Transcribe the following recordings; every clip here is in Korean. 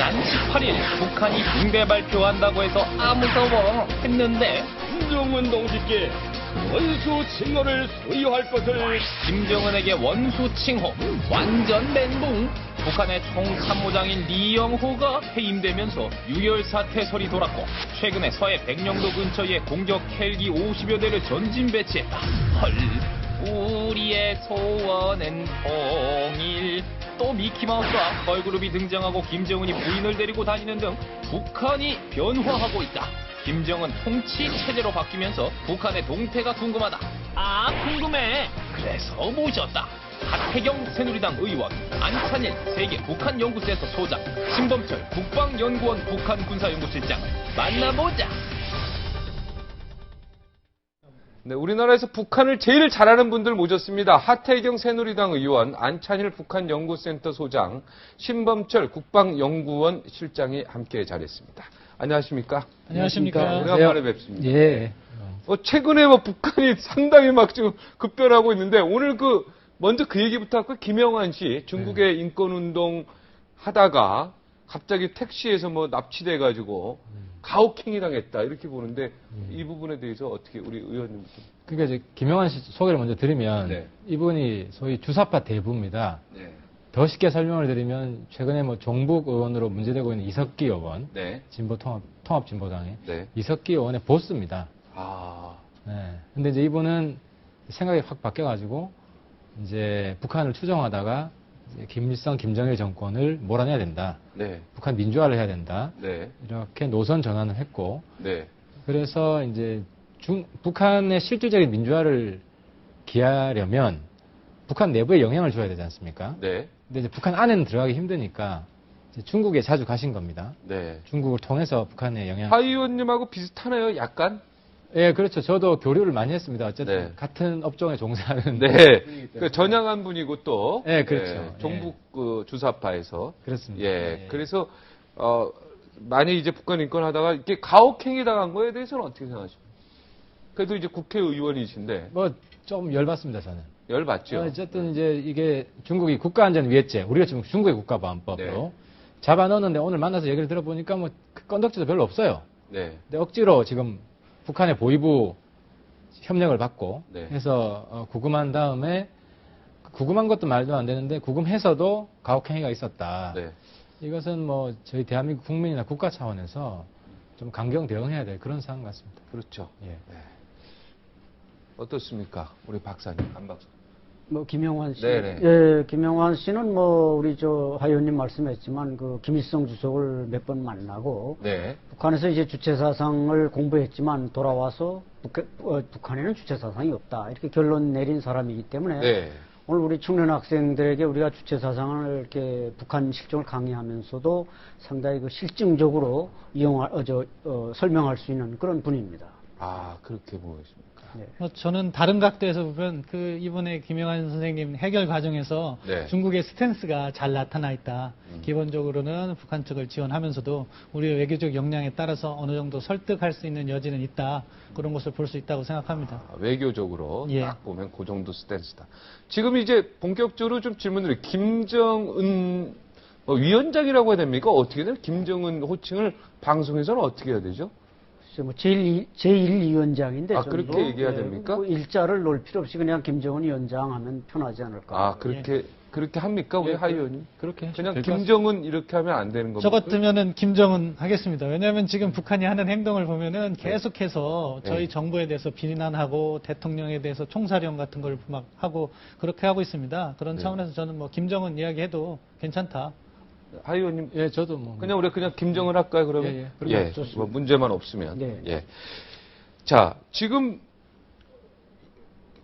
지난 18일 북한이 붕대 발표한다고 해서 무서워 했는데 김정은 동지께 원수 칭호를 수여할 것을 김정은에게 원수 칭호 완전 멘붕. 북한의 총참모장인 리영호가 해임되면서 유혈 사태설이 돌았고 최근에 서해 백령도 근처에 공격 헬기 50여 대를 전진 배치했다. 헐, 우리의 소원은 통일. 또 미키마우스와 걸그룹이 등장하고 김정은이 부인을 데리고 다니는 등 북한이 변화하고 있다. 김정은 통치 체제로 바뀌면서 북한의 동태가 궁금하다. 궁금해. 그래서 모셨다. 하태경 새누리당 의원, 안찬일 세계 북한연구센터 소장, 신범철 국방연구원 북한군사연구실장을 만나보자. 네, 우리나라에서 북한을 제일 잘하는 분들 모셨습니다. 하태경 새누리당 의원, 안찬일 북한연구센터 소장, 신범철 국방연구원 실장이 함께 자리했습니다. 안녕하십니까? 안녕하십니까? 오래간만에 뵙습니다. 예. 최근에 북한이 상당히 막 지금 급변하고 있는데 오늘 먼저 그 얘기부터 할까? 김영환 씨, 중국의 인권운동 하다가 갑자기 택시에서 납치돼가지고 가혹행위 당했다 이렇게 보는데 이 부분에 대해서 어떻게 우리 의원님? 그러니까 이제 김영환 씨 소개를 먼저 드리면 네. 이분이 소위 주사파 대부입니다. 네. 더 쉽게 설명을 드리면 최근에 종북 의원으로 문제되고 있는 이석기 의원, 네. 진보 통합 진보당의 네. 이석기 의원의 보스입니다. 네. 근데 이제 이분은 생각이 확 바뀌어가지고 이제 북한을 추종하다가 이제 김일성, 김정일 정권을 몰아내야 된다. 네. 북한 민주화를 해야 된다. 네. 이렇게 노선 전환을 했고, 네. 그래서 이제 북한의 실질적인 민주화를 기하려면 북한 내부에 영향을 줘야 되지 않습니까? 네. 근데 이제 북한 안에는 들어가기 힘드니까 이제 중국에 자주 가신 겁니다. 네. 중국을 통해서 북한의 영향. 하 의원님하고 비슷하네요, 약간. 예, 그렇죠. 저도 교류를 많이 했습니다. 어쨌든 네. 같은 업종에 종사하는. 네. 전향한 분이고 또. 네, 그렇죠. 종북 주사파에서. 그렇습니다. 예. 그래서 많이 이제 북한 인권하다가 이렇게 가혹행위 당한 거에 대해서는 어떻게 생각하십니까? 그래도 이제 국회의원이신데. 좀 열받습니다, 저는. 열받죠. 어쨌든 이제 이게 중국이 국가안전위해죄, 우리가 지금 중국의 국가보안법으로 네. 잡아 넣었는데 오늘 만나서 얘기를 들어보니까 그 건덕지도 별로 없어요. 네. 근데 억지로 지금 북한의 보위부 협력을 받고 네. 해서 구금한 다음에 구금한 것도 말도 안 되는데 구금해서도 가혹행위가 있었다. 네. 이것은 저희 대한민국 국민이나 국가 차원에서 좀 강경 대응해야 될 그런 상황 같습니다. 그렇죠. 예. 네. 어떻습니까? 우리 박사님, 안 박사. 김영환 씨. 네네. 예, 김영환 씨는 우리 하 의원님 말씀했지만 김일성 주석을 몇 번 만나고 네. 북한에서 이제 주체사상을 공부했지만 돌아와서 북한에는 주체사상이 없다. 이렇게 결론 내린 사람이기 때문에 네. 오늘 우리 청년 학생들에게 우리가 주체사상을 이렇게 북한 실정을 강의하면서도 상당히 실증적으로 설명할 수 있는 그런 분입니다. 그렇게 보겠습니까? 네. 저는 다른 각도에서 보면 이번에 김영환 선생님 해결 과정에서 네. 중국의 스탠스가 잘 나타나 있다. 기본적으로는 북한 측을 지원하면서도 우리의 외교적 역량에 따라서 어느 정도 설득할 수 있는 여지는 있다. 그런 것을 볼 수 있다고 생각합니다. 외교적으로 예. 딱 보면 그 정도 스탠스다. 지금 이제 본격적으로 좀 질문드려요. 김정은 위원장이라고 해야 됩니까? 어떻게 돼요? 김정은 호칭을 방송에서는 어떻게 해야 되죠? 제1위원장인데. 그렇게 얘기해야 됩니까? 일자를 놓을 필요 없이 그냥 김정은 위원장 하면 편하지 않을까. 그렇게 합니까? 우리 하 의원님? 그렇게 그냥 김정은 이렇게 하면 안 되는 겁니까? 저 같으면은 김정은 하겠습니다. 왜냐하면 지금 북한이 하는 행동을 보면은 계속해서 저희 정부에 대해서 비난하고 대통령에 대해서 총사령 같은 걸 막 하고 그렇게 하고 있습니다. 그런 차원에서 저는 김정은 이야기해도 괜찮다. 하 의원님. 예, 저도 그냥 우리 그냥 김정은 할까요, 그러면? 예. 문제만 없으면. 네. 예. 자, 지금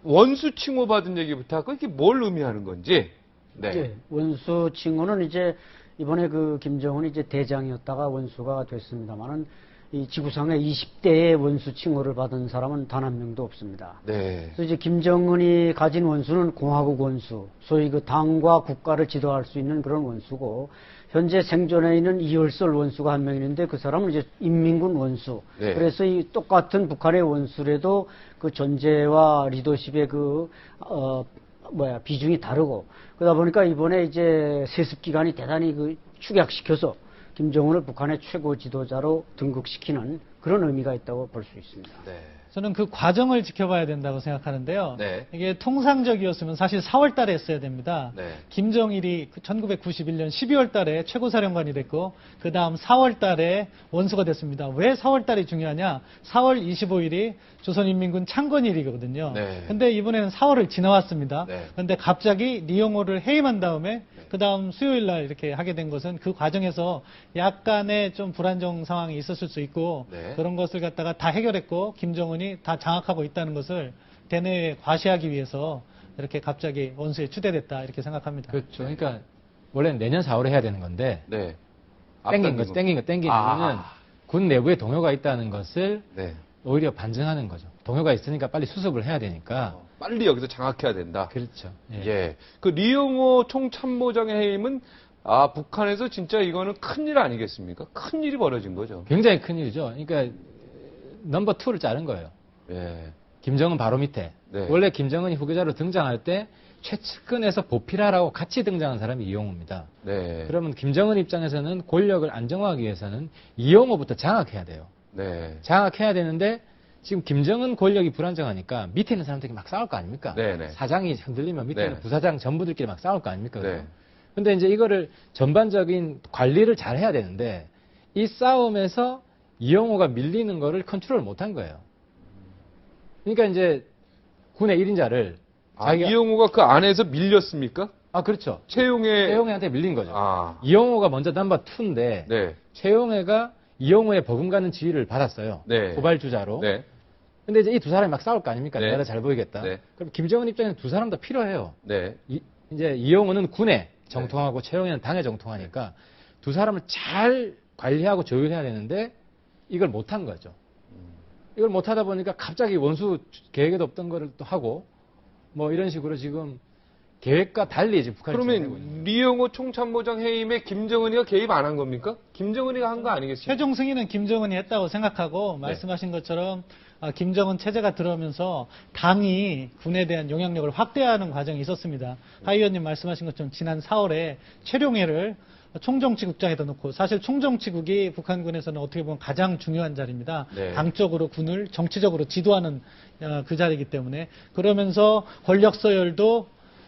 원수 칭호받은 얘기부터 하고 이게 뭘 의미하는 건지. 네. 예, 원수 칭호는 이제 이번에 김정은이 이제 대장이었다가 원수가 됐습니다만은 이 지구상에 20대의 원수 칭호를 받은 사람은 단 한 명도 없습니다. 네. 그래서 이제 김정은이 가진 원수는 공화국 원수, 소위 당과 국가를 지도할 수 있는 그런 원수고, 현재 생존해 있는 이열설 원수가 한 명 있는데 그 사람은 이제 인민군 원수. 네. 그래서 이 똑같은 북한의 원수라도 그 존재와 리더십의 비중이 다르고, 그러다 보니까 이번에 이제 세습 기간이 대단히 축약시켜서 김정은을 북한의 최고 지도자로 등극시키는 그런 의미가 있다고 볼 수 있습니다. 네. 저는 그 과정을 지켜봐야 된다고 생각하는데요. 네. 이게 통상적이었으면 사실 4월 달에 했어야 됩니다. 네. 김정일이 1991년 12월 달에 최고사령관이 됐고 그 다음 4월 달에 원수가 됐습니다. 왜 4월 달이 중요하냐? 4월 25일이 조선인민군 창건일이거든요. 네. 근데 이번에는 4월을 지나왔습니다. 네. 근데 갑자기 리용호를 해임한 다음에 그 다음 수요일 날 이렇게 하게 된 것은 그 과정에서 약간의 좀 불안정 상황이 있었을 수 있고 네. 그런 것을 갖다가 다 해결했고 김정은이 다 장악하고 있다는 것을 대내에 과시하기 위해서 이렇게 갑자기 원수에 추대됐다 이렇게 생각합니다. 그렇죠. 그러니까 원래는 내년 4월에 해야 되는 건데 네. 땡긴 이유는 군 내부에 동요가 있다는 것을 네. 오히려 반증하는 거죠. 동요가 있으니까 빨리 수습을 해야 되니까. 빨리 여기서 장악해야 된다. 그렇죠. 예. 그 리용호 총참모장의 해임은 북한에서 진짜 이거는 큰일 아니겠습니까? 큰일이 벌어진 거죠. 굉장히 큰 일이죠. 그러니까 넘버 2를 자른 거예요. 예. 김정은 바로 밑에. 네. 원래 김정은이 후계자로 등장할 때 최측근에서 보필하라고 같이 등장한 사람이 이용호입니다. 네. 그러면 김정은 입장에서는 권력을 안정화하기 위해서는 이용호부터 장악해야 돼요. 네. 장악해야 되는데 지금 김정은 권력이 불안정하니까 밑에 있는 사람들이 막 싸울 거 아닙니까? 네네. 사장이 흔들리면 밑에 있는 네. 부사장 전부들끼리 막 싸울 거 아닙니까? 네. 근데 이제 이거를 전반적인 관리를 잘 해야 되는데 이 싸움에서 이용호가 밀리는 거를 컨트롤 못 한 거예요. 그러니까 이제 군의 1인자를 이용호가 그 안에서 밀렸습니까? 그렇죠. 최용해한테 밀린 거죠. 아. 이용호가 먼저 넘버 2인데 네. 최용해가 이용호의 버금가는 지위를 받았어요. 네. 고발주자로. 네. 근데 이제 이 두 사람이 막 싸울 거 아닙니까? 네. 내가 잘 보이겠다. 네. 그럼 김정은 입장에는 두 사람 다 필요해요. 네. 이제 이용호는 군에 정통하고 최용해는 당에 정통하니까 두 사람을 잘 관리하고 조율해야 되는데 이걸 못한 거죠. 이걸 못하다 보니까 갑자기 원수 계획에도 없던 거를 또 하고 뭐 이런 식으로 지금 계획과 달리 이제 북한이 진행하고 있는 거예요. 그러면 리용호 총참모장 해임에 김정은이가 개입 안 한 겁니까? 김정은이가 한 거 아니겠습니까? 최종 승인은 김정은이 했다고 생각하고 말씀하신 것처럼 김정은 체제가 들어오면서 당이 군에 대한 영향력을 확대하는 과정이 있었습니다. 하 의원님 말씀하신 것처럼 지난 4월에 최룡해를 총정치국장에다 놓고 사실 총정치국이 북한군에서는 어떻게 보면 가장 중요한 자리입니다. 네. 당적으로 군을 정치적으로 지도하는 그 자리이기 때문에 그러면서 권력 서열도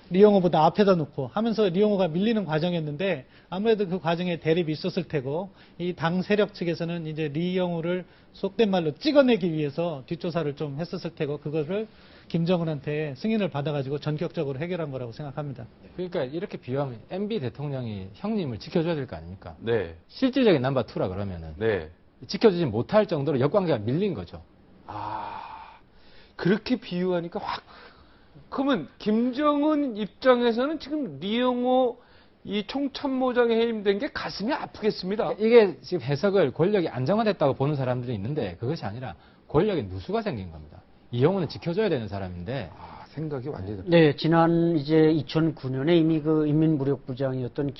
리용호보다 앞에다 놓고 하면서 리용호가 밀리는 과정이었는데 아무래도 그 과정에 대립이 있었을 테고 이 당 세력 측에서는 이제 리용호를 속된 말로 찍어내기 위해서 뒷조사를 좀 했었을 테고 그것을 김정은한테 승인을 받아가지고 전격적으로 해결한 거라고 생각합니다. 그러니까 이렇게 비유하면 MB 대통령이 형님을 지켜줘야 될 거 아닙니까? 네. 실질적인 넘버 2라 그러면은 네. 지켜주지 못할 정도로 역관계가 밀린 거죠. 그렇게 비유하니까 확. 그러면 김정은 입장에서는 지금 리용호 이 총참모장에 해임된 게 가슴이 아프겠습니다. 이게 지금 해석을 권력이 안정화됐다고 보는 사람들이 있는데 그것이 아니라 권력에 누수가 생긴 겁니다. 이용호는 지켜줘야 되는 사람인데 생각이 완전히. 네, 지난 이제 2009년에 이미 그 인민무력부장이었던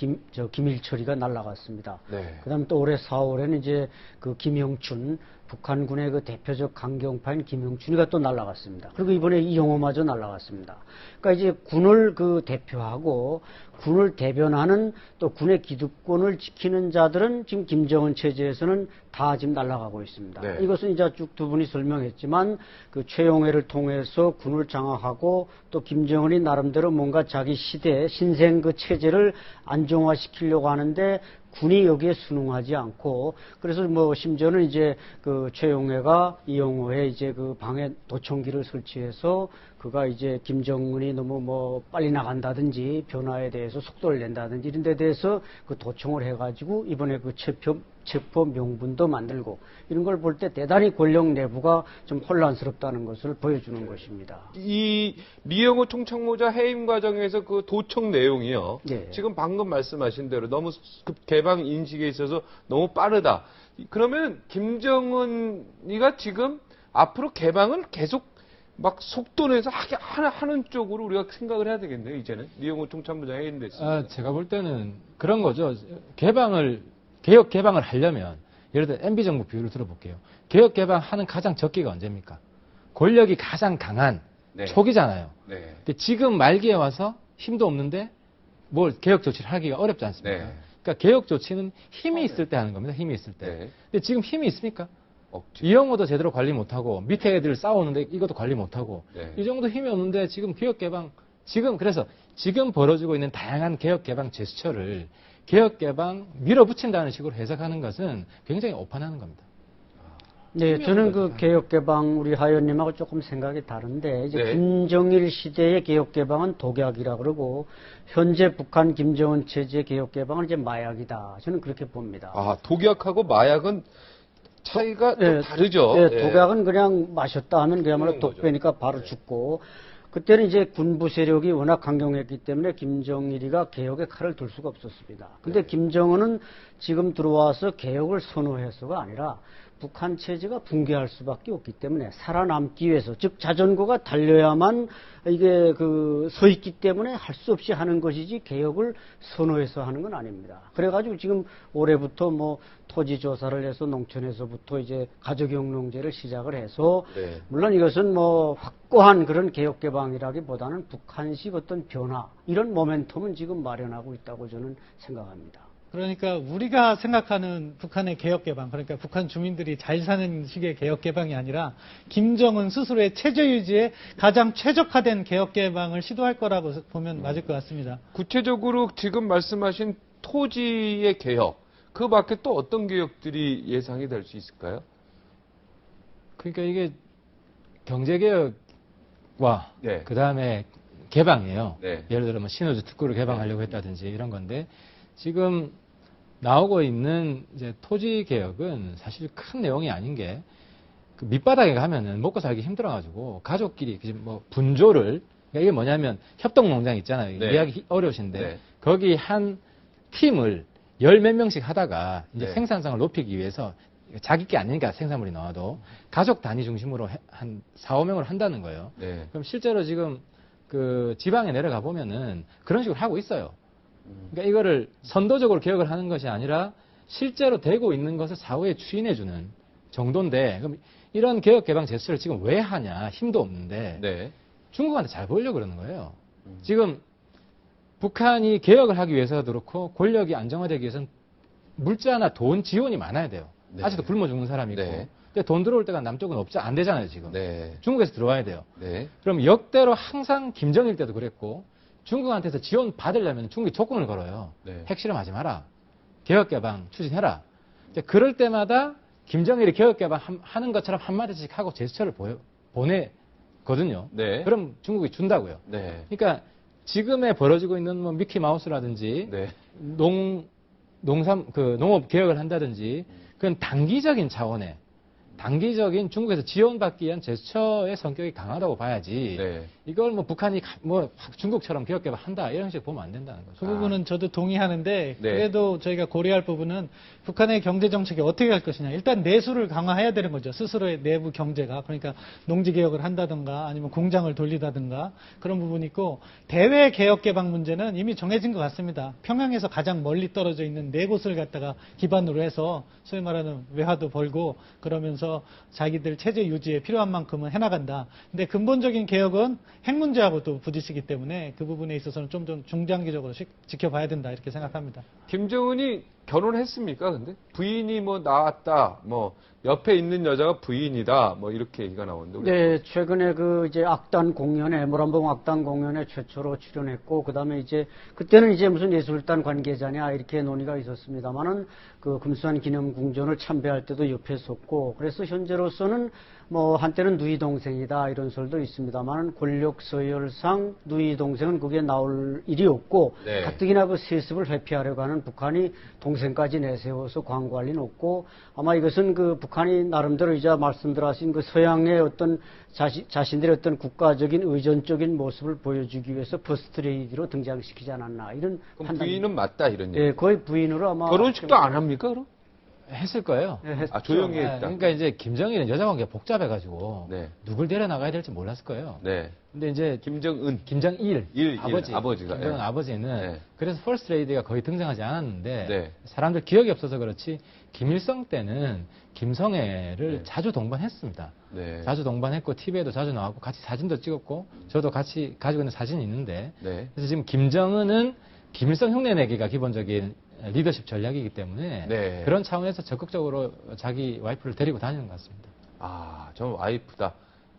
김일철이가 날아갔습니다. 네. 그다음에 또 올해 4월에는 이제 그 김영춘 북한군의 그 대표적 강경파인 김영춘이가 또 날아갔습니다. 그리고 이번에 이용호마저 날아갔습니다. 그러니까 이제 군을 그 대표하고 군을 대변하는 또 군의 기득권을 지키는 자들은 지금 김정은 체제에서는 다 지금 날아가고 있습니다. 네. 이것은 이제 쭉 두 분이 설명했지만 그 최용해를 통해서 군을 장악하고 또 김정은이 나름대로 뭔가 자기 시대 신생 그 체제를 안정화시키려고 하는데 군이 여기에 순응하지 않고 그래서 뭐 심지어는 이제 그 최용해가 이용호의 이제 그 방에 도청기를 설치해서 그가 이제 김정은이 너무 뭐 빨리 나간다든지 변화에 대해서 속도를 낸다든지 이런 데 대해서 그 도청을 해가지고 이번에 그 체포 명분도 만들고 이런 걸 볼 때 대단히 권력 내부가 좀 혼란스럽다는 것을 보여주는 것입니다. 이 리용호 총참모자 해임 과정에서 그 도청 내용이요. 네. 지금 방금 말씀하신 대로 너무 개방 인식에 있어서 너무 빠르다. 그러면 김정은이가 지금 앞으로 개방을 계속 막 속도 내서 하는 쪽으로 우리가 생각을 해야 되겠네요. 이제는 리용호 총참모장 해임됐습니다. 제가 볼 때는 그런 거죠. 개혁 개방을 하려면 예를 들어 MB 정부 비율을 들어볼게요. 개혁 개방하는 가장 적기가 언제입니까? 권력이 가장 강한 네. 초기잖아요. 네. 근데 지금 말기에 와서 힘도 없는데 뭘 개혁 조치를 하기가 어렵지 않습니까? 네. 그러니까 개혁 조치는 힘이 있을 때 하는 겁니다. 힘이 있을 때. 네. 근데 지금 힘이 있습니까? 없죠. 이영호도 제대로 관리 못하고 밑에 애들 싸우는데 이것도 관리 못하고 네. 이 정도 힘이 없는데 지금 개혁개방 그래서 지금 벌어지고 있는 다양한 개혁개방 제스처를 개혁개방 밀어붙인다는 식으로 해석하는 것은 굉장히 오판하는 겁니다. 네, 저는 그 개혁개방 우리 하 의원님하고 조금 생각이 다른데 이제 네. 김정일 시대의 개혁개방은 독약이라 그러고 현재 북한 김정은 체제의 개혁개방은 이제 마약이다. 저는 그렇게 봅니다. 아, 독약하고 마약은 차이가 좀 네, 다르죠. 네, 예. 독약은 그냥 마셨다 하면 그야말로 죽는 거죠. 독배니까 바로 죽고 그때는 이제 군부 세력이 워낙 강경했기 때문에 김정일이가 개혁의 칼을 들 수가 없었습니다. 근데 김정은은 지금 들어와서 개혁을 선호해서가 아니라 북한 체제가 붕괴할 수밖에 없기 때문에 살아남기 위해서 즉 자전거가 달려야만 이게 그 서 있기 때문에 할 수 없이 하는 것이지 개혁을 선호해서 하는 건 아닙니다. 그래가지고 지금 올해부터 뭐 토지 조사를 해서 농촌에서부터 이제 가족용 농제를 시작을 해서 네. 물론 이것은 뭐 확고한 그런 개혁 개방이라기보다는 북한식 어떤 변화 이런 모멘텀은 지금 마련하고 있다고 저는 생각합니다. 그러니까 우리가 생각하는 북한의 개혁개방, 그러니까 북한 주민들이 잘 사는 식의 개혁개방이 아니라 김정은 스스로의 체제 유지에 가장 최적화된 개혁개방을 시도할 거라고 보면 맞을 것 같습니다. 구체적으로 지금 말씀하신 토지의 개혁, 그 밖에 또 어떤 개혁들이 예상이 될 수 있을까요? 그러니까 이게 경제개혁과 네. 그 다음에 개방이에요. 네. 예를 들어 뭐 신호주 특구를 개방하려고 했다든지 이런 건데 지금 나오고 있는 이제 토지 개혁은 사실 큰 내용이 아닌 게 그 밑바닥에 가면은 먹고 살기 힘들어가지고 가족끼리 뭐 분조를 그러니까 이게 뭐냐면 협동농장 있잖아요. 네. 이해하기 어려우신데 네. 거기 한 팀을 열 몇 명씩 하다가 이제 네. 생산성을 높이기 위해서 자기 게 아니니까 생산물이 나와도 가족 단위 중심으로 한 4, 5명을 한다는 거예요. 네. 그럼 실제로 지금 그 지방에 내려가 보면은 그런 식으로 하고 있어요. 그러니까 이거를 선도적으로 개혁을 하는 것이 아니라 실제로 되고 있는 것을 사후에 추인해주는 정도인데 그럼 이런 개혁 개방 제스처를 지금 왜 하냐 힘도 없는데 네. 중국한테 잘 보이려고 그러는 거예요. 지금 북한이 개혁을 하기 위해서도 그렇고 권력이 안정화되기 위해서는 물자나 돈 지원이 많아야 돼요. 네. 아직도 굶어 죽는 사람이 있고. 네. 근데 돈 들어올 때가 남쪽은 안 되잖아요, 지금. 네. 중국에서 들어와야 돼요. 네. 그럼 역대로 항상 김정일 때도 그랬고 중국한테서 지원 받으려면 중국이 조건을 걸어요. 네. 핵실험하지 마라. 개혁개방 추진해라. 이제 그럴 때마다 김정일이 개혁개방 하는 것처럼 한마디씩 하고 제스처를 보내거든요. 네. 그럼 중국이 준다고요. 네. 그러니까 지금에 벌어지고 있는 뭐 미키마우스라든지 네. 농업 개혁을 한다든지 그건 단기적인 차원의 단기적인 중국에서 지원받기 위한 제스처의 성격이 강하다고 봐야지. 네. 이걸 뭐 북한이 뭐 중국처럼 개혁 개방한다 이런 식으로 보면 안 된다는 거죠. 그 부분은 저도 동의하는데 네. 그래도 저희가 고려할 부분은 북한의 경제 정책이 어떻게 할 것이냐. 일단 내수를 강화해야 되는 거죠. 스스로의 내부 경제가. 그러니까 농지 개혁을 한다든가 아니면 공장을 돌리다든가 그런 부분이 있고 대외 개혁 개방 문제는 이미 정해진 것 같습니다. 평양에서 가장 멀리 떨어져 있는 네 곳을 갖다가 기반으로 해서 소위 말하는 외화도 벌고 그러면서 자기들 체제 유지에 필요한 만큼은 해나간다. 근데 근본적인 개혁은 핵 문제하고도 부딪히기 때문에 그 부분에 있어서는 좀 중장기적으로 지켜봐야 된다 이렇게 생각합니다. 김정은이 결혼했습니까? 근데 부인이 뭐 나왔다, 뭐 옆에 있는 여자가 부인이다, 뭐 이렇게 얘기가 나오는데. 네, 최근에 그 이제 악단 공연에 모란봉 악단 공연에 최초로 출연했고 그다음에 이제 그때는 이제 무슨 예술단 관계자냐 이렇게 논의가 있었습니다만은 그 금수산 기념궁전을 참배할 때도 옆에 섰고 그래서 현재로서는 뭐 한때는 누이 동생이다 이런 설도 있습니다만 권력 서열상 누이 동생은 그게 나올 일이 없고 네. 가뜩이나 그 세습을 회피하려고 하는 북한이 동생까지 내세워서 광고할 리는 없고 아마 이것은 그 북한이 나름대로 이제 말씀들 하신 그 서양의 어떤 자신들의 어떤 국가적인 의존적인 모습을 보여주기 위해서 퍼스트레이디로 등장시키지 않았나 이런 그럼 판단. 부인은 맞다 이런 얘기. 예, 거의 부인으로 아마 결혼식도 안 합니까, 그럼? 했을 거예요. 예, 했죠. 아, 조용히 네, 했다. 그러니까 이제 김정일은 여자 관계가 복잡해가지고 네. 누굴 데려 나가야 될지 몰랐을 거예요. 네. 근데 이제 김정은. 김정일 아버지가, 김정은 예. 아버지는 네. 그래서 퍼스트 레이디가 거의 등장하지 않았는데 네. 사람들 기억이 없어서 그렇지 김일성 때는 김성애를 네. 자주 동반했습니다. 네. 자주 동반했고 TV에도 자주 나왔고 같이 사진도 찍었고 저도 같이 가지고 있는 사진이 있는데 네. 그래서 지금 김정은은 김일성 흉내내기가 기본적인 리더십 전략이기 때문에 네. 그런 차원에서 적극적으로 자기 와이프를 데리고 다니는 것 같습니다. 아, 저 와이프다.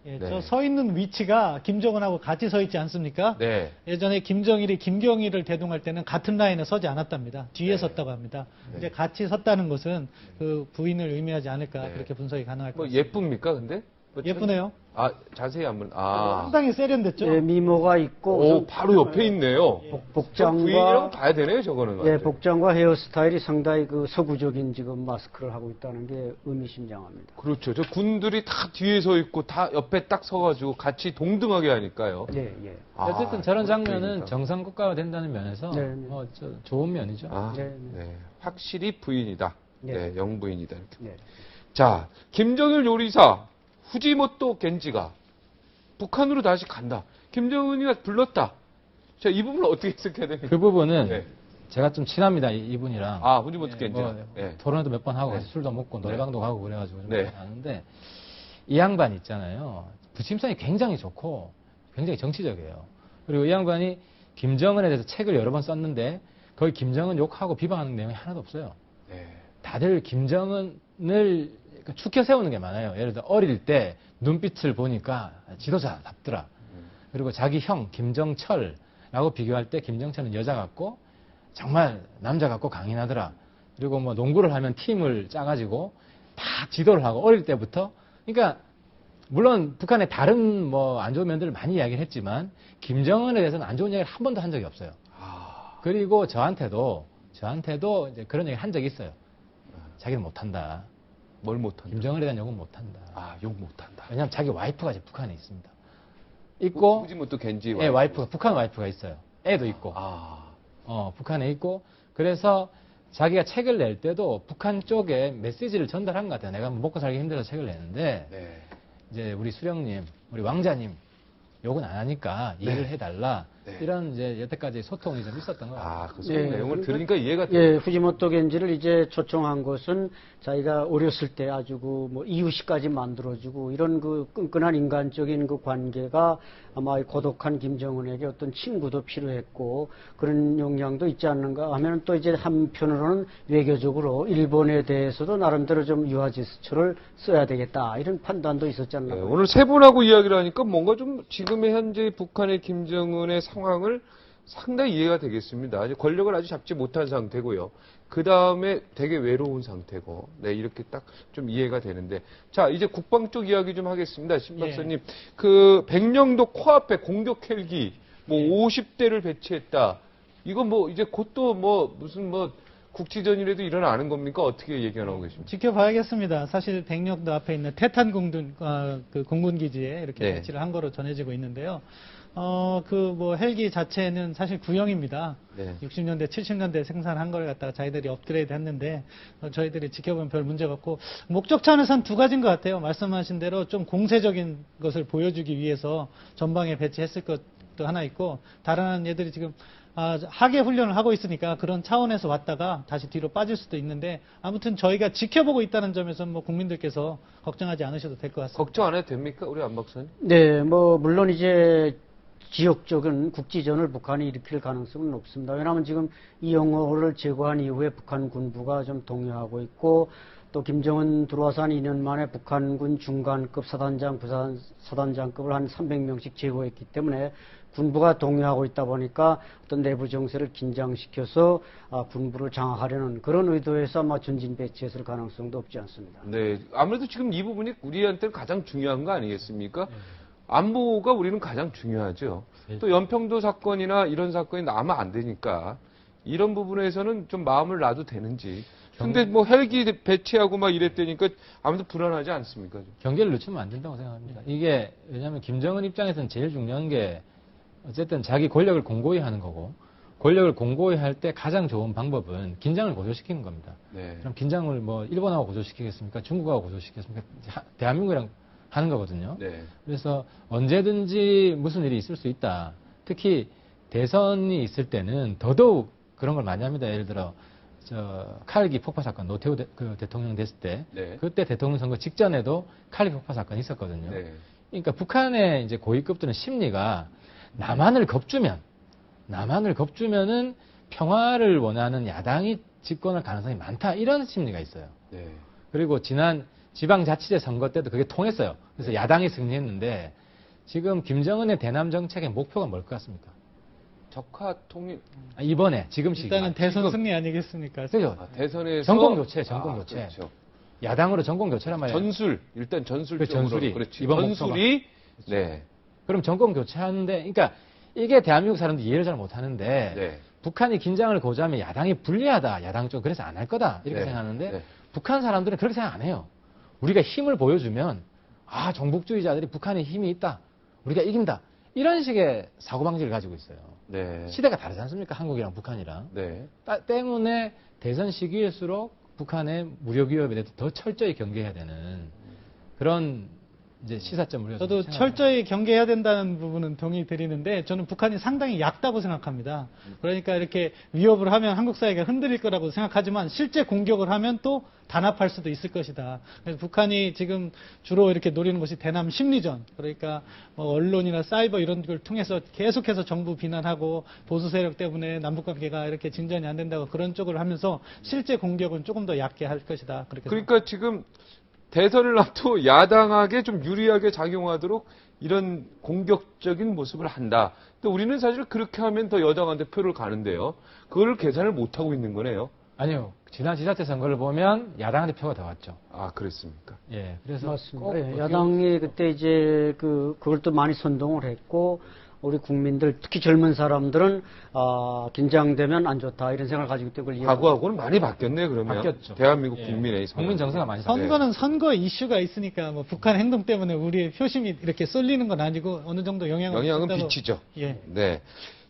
예, 네. 저 서 있는 위치가 김정은하고 같이 서 있지 않습니까? 네. 예전에 김정일이 김경일을 대동할 때는 같은 라인에 서지 않았답니다. 뒤에 네. 섰다고 합니다. 네. 이제 같이 섰다는 것은 그 부인을 의미하지 않을까 네. 그렇게 분석이 가능할 것 뭐 같습니다. 예쁩니까, 근데? 뭐 예쁘네요. 아, 자세히 한번. 아. 상당히 세련됐죠? 예, 미모가 있고 오, 바로 옆에 있네요. 복장과 부인이라고 봐야 되네요, 저거는. 예, 완전히. 복장과 헤어스타일이 상당히 그 서구적인 지금 마스크를 하고 있다는 게 의미심장합니다. 그렇죠. 저 군들이 다 뒤에 서 있고 다 옆에 딱 서가지고 같이 동등하게 하니까요. 예, 예. 아, 어쨌든 저런 장면은 부인이다. 정상 국가가 된다는 면에서 네, 네. 좋은 면이죠. 아, 네, 네. 확실히 부인이다. 네. 네, 영부인이다. 이렇게. 예. 자, 김정일 요리사 후지모토 겐지가 북한으로 다시 간다. 김정은이가 불렀다. 자, 이 부분을 어떻게 해석해야 됩니까? 그 부분은 네. 제가 좀 친합니다. 이분이랑. 아, 후지모토 겐지가. 뭐, 네. 토론회도 몇 번 하고 네. 같이 술도 먹고 노래방도 가고 그래가지고 좀 네. 아는데 이 양반 있잖아요. 부침성이 굉장히 좋고 굉장히 정치적이에요. 그리고 이 양반이 김정은에 대해서 책을 여러 번 썼는데 거기 김정은 욕하고 비방하는 내용이 하나도 없어요. 네. 다들 김정은을 축혀 세우는 게 많아요. 예를 들어 어릴 때 눈빛을 보니까 지도자답더라. 그리고 자기 형 김정철라고 비교할 때 김정철은 여자 같고 정말 남자 같고 강인하더라. 그리고 뭐 농구를 하면 팀을 짜가지고 다 지도를 하고 어릴 때부터. 그러니까 물론 북한의 다른 뭐 안 좋은 면들을 많이 이야기를 했지만 김정은에 대해서는 안 좋은 이야기를 한 번도 한 적이 없어요. 그리고 저한테도 이제 그런 얘기 한 적이 있어요. 자기는 못한다. 뭘 못한다? 김정은에 대한 욕은 못한다. 아, 욕 못한다. 왜냐하면 자기 와이프가 지금 북한에 있습니다. 있고, 후지모토 겐지 예, 와이프가, 북한 와이프가 있어요. 애도 있고, 아, 북한에 있고, 그래서 자기가 책을 낼 때도 북한 쪽에 메시지를 전달한 것 같아요. 내가 먹고 살기 힘들어서 책을 내는데, 네. 이제 우리 수령님, 우리 왕자님, 욕은 안 하니까 이해를 네. 해달라. 네. 이런 이제 여태까지 소통이 좀 있었던 것 같아요. 아, 그 예, 내용을 그러니까- 들으니까 이해가 돼요. 예, 후지모토 겐지를 이제 초청한 것은 자기가 어렸을 때 아주 그 뭐 이웃이까지 만들어주고 이런 그 끈끈한 인간적인 그 관계가 아마 고독한 김정은에게 어떤 친구도 필요했고 그런 영향도 있지 않는가 하면 또 이제 한편으로는 외교적으로 일본에 대해서도 나름대로 좀 유화 제스처를 써야 되겠다 이런 판단도 있었지 않나. 네, 오늘 세 분하고 이야기를 하니까 뭔가 좀 지금의 현재 북한의 김정은의 상황을 상당히 이해가 되겠습니다. 이제 권력을 아주 잡지 못한 상태고요. 그 다음에 되게 외로운 상태고, 네, 이렇게 딱 좀 이해가 되는데. 자, 이제 국방 쪽 이야기 좀 하겠습니다. 신 박사님. 그, 백령도 코앞에 공격 헬기, 뭐, 50대를 배치했다. 이거 뭐, 이제 곧 또 뭐, 무슨 뭐, 국지전이라도 일어나는 겁니까? 어떻게 얘기가 나오고 계십니까? 지켜봐야겠습니다. 사실 백령도 앞에 있는 태탄 그 공군기지에 이렇게 네. 배치를 한 거로 전해지고 있는데요. 그 뭐 헬기 자체는 사실 구형입니다. 네. 60년대, 70년대 생산한 걸 갖다가 자기들이 업그레이드 했는데 저희들이 지켜보면 별 문제가 없고 목적 차원에서는 두 가지인 것 같아요. 말씀하신 대로 좀 공세적인 것을 보여주기 위해서 전방에 배치했을 것도 하나 있고 다른 얘들이 지금 하계 훈련을 하고 있으니까 그런 차원에서 왔다가 다시 뒤로 빠질 수도 있는데 아무튼 저희가 지켜보고 있다는 점에서 뭐 국민들께서 걱정하지 않으셔도 될 것 같습니다. 걱정 안 해도 됩니까? 우리 안 박사님? 네, 뭐 물론 이제 지역적인 국지전을 북한이 일으킬 가능성은 높습니다. 왜냐하면 지금 이영호를 제거한 이후에 북한 군부가 좀 동요하고 있고 또 김정은 들어와서 한 2년 만에 북한군 중간급 사단장, 부산 사단장급을 한 300명씩 제거했기 때문에 군부가 동요하고 있다 보니까 어떤 내부 정세를 긴장시켜서 군부를 장악하려는 그런 의도에서 아마 전진 배치했을 가능성도 없지 않습니다. 네. 아무래도 지금 이 부분이 우리한테는 가장 중요한 거 아니겠습니까? 안보가 우리는 가장 중요하죠. 또 연평도 사건이나 이런 사건이 나면 안 되니까 이런 부분에서는 좀 마음을 놔도 되는지. 근데 뭐 헬기 배치하고 막 이랬다니까 아무도 불안하지 않습니까? 경계를 늦추면 안 된다고 생각합니다. 이게 왜냐하면 김정은 입장에서는 제일 중요한 게 어쨌든 자기 권력을 공고히 하는 거고 권력을 공고히 할 때 가장 좋은 방법은 긴장을 고조시키는 겁니다. 네. 그럼 긴장을 뭐 일본하고 고조시키겠습니까? 중국하고 고조시키겠습니까? 대한민국이랑 하는 거거든요. 네. 그래서 언제든지 무슨 일이 있을 수 있다. 특히 대선이 있을 때는 더더욱 그런 걸 많이 합니다. 예를 들어 칼기 폭파 사건, 노태우 대통령 됐을 때, 네. 그때 대통령 선거 직전에도 칼기 폭파 사건이 있었거든요. 네. 그러니까 북한의 이제 고위급들은 심리가 남한을 겁주면은 평화를 원하는 야당이 집권할 가능성이 많다. 이런 심리가 있어요. 네. 그리고 지난 지방자치제 선거 때도 그게 통했어요. 그래서 야당이 승리했는데 지금 김정은의 대남 정책의 목표가 뭘 것 같습니까? 적화 통일. 이번에 지금 시기. 일단은 대선 승리 아니겠습니까? 그죠? 대선에서 정권 교체, 정권 교체. 그렇죠. 야당으로 정권 교체란 말이에요. 전술 일단 전술 그 쪽으로 전술이, 그렇지. 이번 전술이 네. 그럼 정권 교체하는데, 그러니까 이게 대한민국 사람들이 이해를 잘 못하는데 네. 북한이 긴장을 고조하면 야당이 불리하다, 야당 쪽 그래서 안 할 거다 이렇게 네. 생각하는데 네. 북한 사람들은 그렇게 생각 안 해요. 우리가 힘을 보여주면 아 종북주의자들이 북한에 힘이 있다, 우리가 이긴다 이런 식의 사고방식을 가지고 있어요. 네. 시대가 다르지 않습니까? 한국이랑 북한이랑. 네. 때문에 대선 시기일수록 북한의 무력 위협에 대해서 더 철저히 경계해야 되는 그런 이제 시사점을 저도 철저히 경계해야 된다는 부분은 동의 드리는데 저는 북한이 상당히 얕다고 생각합니다. 그러니까 이렇게 위협을 하면 한국 사회가 흔들릴 거라고 생각하지만 실제 공격을 하면 또 단합할 수도 있을 것이다. 그래서 북한이 지금 주로 이렇게 노리는 것이 대남 심리전, 그러니까 뭐 언론이나 사이버 이런 걸 통해서 계속해서 정부 비난하고 보수 세력 때문에 남북 관계가 이렇게 진전이 안 된다고 그런 쪽을 하면서 실제 공격은 조금 더 얕게 할 것이다. 그렇게 그러니까 지금 대선을 앞두고 야당에게 좀 유리하게 작용하도록 이런 공격적인 모습을 한다. 근데 우리는 사실 그렇게 하면 더 여당한테 표를 가는데요. 그걸 계산을 못 하고 있는 거네요. 아니요. 지난 지자체 선거를 보면 야당한테 표가 더 왔죠. 아, 그랬습니까? 예. 그래서 맞습니다. 꼭 예, 어떻게 야당이 그때 이제 그걸 또 많이 선동을 했고 우리 국민들 특히 젊은 사람들은 긴장되면 안 좋다 이런 생각을 가지고 있고 과거하고는 많이 바뀌었네요. 그러면 바뀌었죠. 대한민국 예. 국민의 국민 정서가 많이 바뀌었어요. 선거는 선거 이슈가 있으니까 뭐 북한 행동 때문에 우리의 표심이 이렇게 쏠리는 건 아니고 어느 정도 영향은 있다고. 비치죠. 예. 네.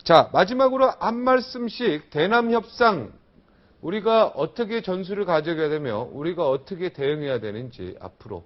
자, 마지막으로 한 말씀씩 대남 협상 우리가 어떻게 전술을 가져가야 되며 우리가 어떻게 대응해야 되는지 앞으로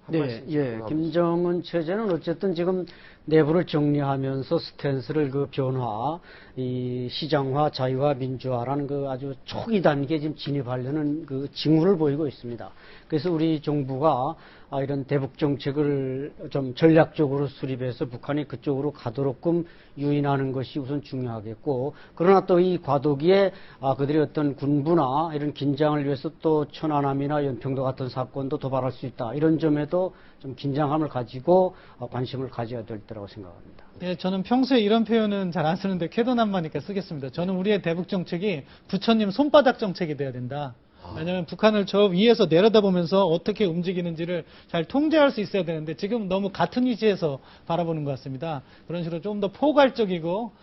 한 네, 말씀씩 예. 해주세요. 김정은 체제는 어쨌든 지금 내부를 정리하면서 스탠스를 변화, 이 시장화, 자유화, 민주화라는 아주 초기 단계에 지금 진입하려는 징후를 보이고 있습니다. 그래서 우리 정부가 이런 대북 정책을 좀 전략적으로 수립해서 북한이 그쪽으로 가도록끔 유인하는 것이 우선 중요하겠고, 그러나 또 이 과도기에 그들이 어떤 군부나 이런 긴장을 위해서 또 천안함이나 연평도 같은 사건도 도발할 수 있다. 이런 점에도 좀 긴장감을 가지고 관심을 가져야 될 때라고 생각합니다. 예, 저는 평소에 이런 표현은 잘 안 쓰는데 쾌도난마니까 쓰겠습니다. 저는 우리의 대북 정책이 부처님 손바닥 정책이 돼야 된다. 왜냐하면 북한을 저 위에서 내려다보면서 어떻게 움직이는지를 잘 통제할 수 있어야 되는데 지금 너무 같은 위치에서 바라보는 것 같습니다. 그런 식으로 좀 더 포괄적이고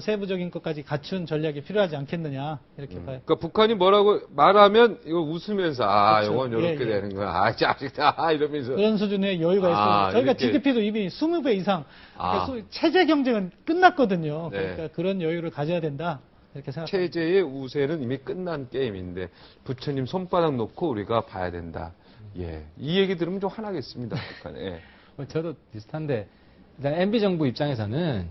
세부적인 것까지 갖춘 전략이 필요하지 않겠느냐 이렇게 봐요. 그러니까 북한이 뭐라고 말하면 이거 웃으면서 그렇죠. 이건 이렇게 예, 예. 되는 거야. 짜증나 이러면서 그런 수준의 여유가 있어요. 저희가 이렇게. GDP도 이미 20배 이상 그러니까 아. 소위 체제 경쟁은 끝났거든요. 네. 그러니까 그런 여유를 가져야 된다. 이렇게 생각합니다. 체제의 우세는 이미 끝난 게임인데 부처님 손바닥 놓고 우리가 봐야 된다. 예, 이 얘기 들으면 좀 화나겠습니다. 북한. 예. 저도 비슷한데 일단 MB 정부 입장에서는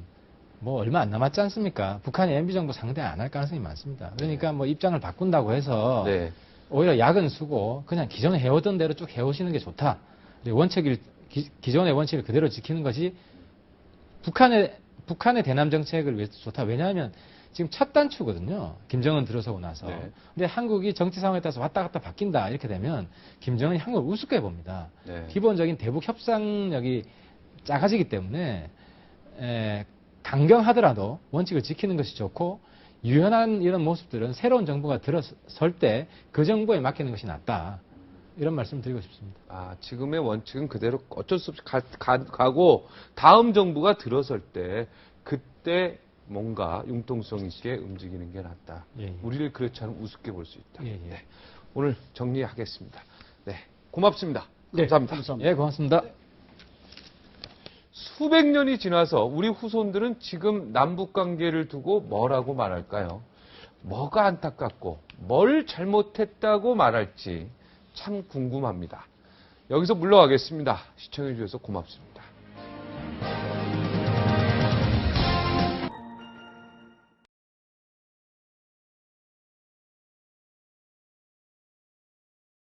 뭐 얼마 안 남았지 않습니까? 북한이 MB 정부 상대 안 할 가능성이 많습니다. 그러니까 뭐 입장을 바꾼다고 해서 네. 오히려 야근 수고 그냥 기존에 해오던 대로 쭉 해오시는 게 좋다. 기존의 원칙을 그대로 지키는 것이 북한의 대남 정책을 위해서 좋다. 왜냐하면 지금 첫 단추거든요. 김정은 들어서고 나서. 네. 근데 한국이 정치 상황에 따라서 왔다 갔다 바뀐다. 이렇게 되면 김정은이 한국을 우습게 봅니다. 네. 기본적인 대북 협상력이 작아지기 때문에 강경하더라도 원칙을 지키는 것이 좋고 유연한 이런 모습들은 새로운 정부가 들어설 때 그 정부에 맡기는 것이 낫다. 이런 말씀 드리고 싶습니다. 지금의 원칙은 그대로 어쩔 수 없이 가고 다음 정부가 들어설 때 그때 뭔가 융통성 있게 움직이는 게 낫다. 예. 우리를 그렇지 않으면 우습게 볼 수 있다. 예. 네. 오늘 정리하겠습니다. 네, 고맙습니다. 네, 감사합니다. 감사합니다. 예, 고맙습니다. 수백 년이 지나서 우리 후손들은 지금 남북 관계를 두고 뭐라고 말할까요? 뭐가 안타깝고 뭘 잘못했다고 말할지 참 궁금합니다. 여기서 물러가겠습니다. 시청해 주셔서 고맙습니다.